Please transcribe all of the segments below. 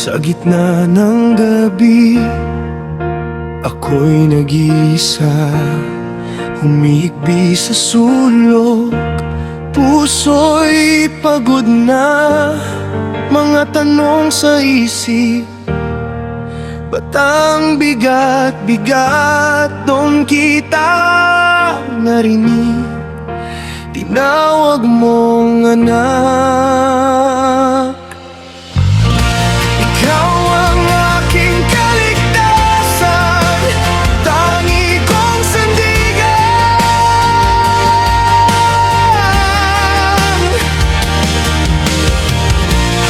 Sa gitna ng gabi, ako'y nag-iisa, humihikbi sa sulok, puso'y pagod na. Mga tanong sa isip, ba't ang bigat-bigat? Doon kita narinig, tinawag mong anak. Ikaw ang aking kaligtasan, tangi kong sandigan.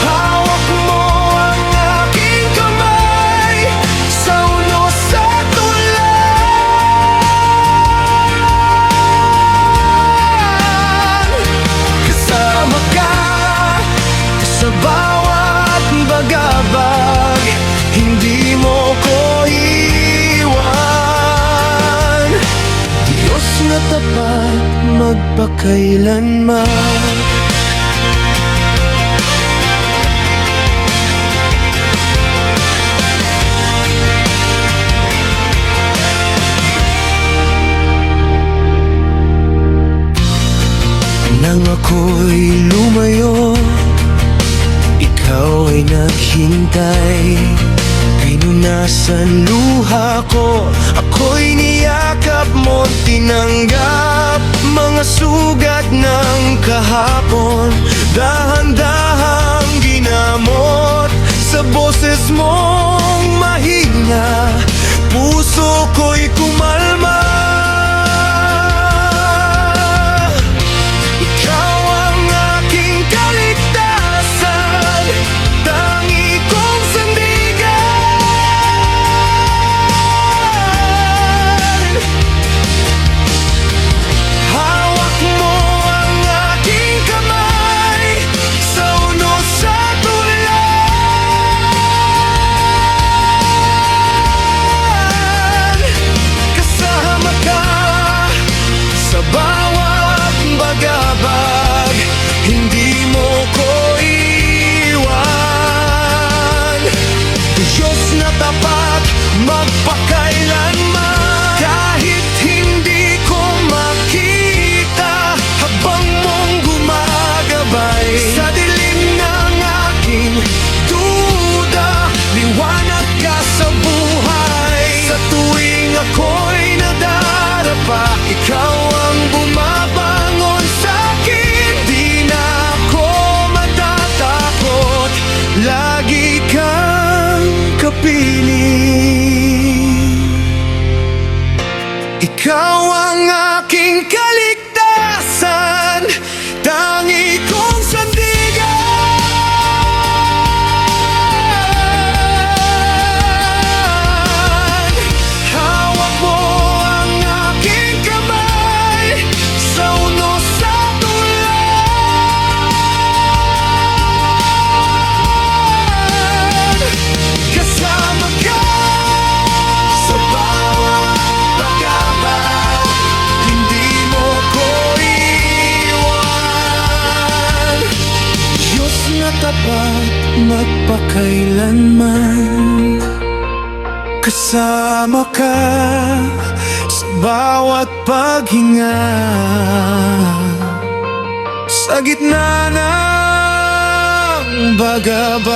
Hawak mo ang aking kamay sa unos at ulan. Kasama ka sa bawat bagabag, hindi mo ko iwan. Diyos na tapat magpakailanman. Nang ako'y lumayo, ikaw ay naghintay. Pinunasan luha ko, ako'y niyakap mo, tinanggap mga sugat ng kahapon. Dahan-dahang ginamot sa boses mong mahina, puso ko'y kumalma. Ikaw ang aking kaligtasan, tangi kong sandigan. Hawak mo ang aking kamay sa unos at ulan. Kasama ka sa bawat bagabag, hindi mo ko iwan. Diyos na tapat magpakailanman. Kahit hindi ko makita, habang mong gumagabay sa dilim ng aking duda, liwanag ka sa buhay. Sa tuwing ako'y nadarapa, ikaw ang bumabangon sa'kin. Di na ako matatakot, lagi kang kapiling. Ikaw ang aking kaligtasan, tangi kong sandigan. Hawak mo ang aking kamay sa unos at ulan. Kasama ka sa bawat bagabag, hindi mo ko iwan. Diyos na tapat magpakailanman. Kasama ka sa bawat paghinga, sa gitna ng bagabag.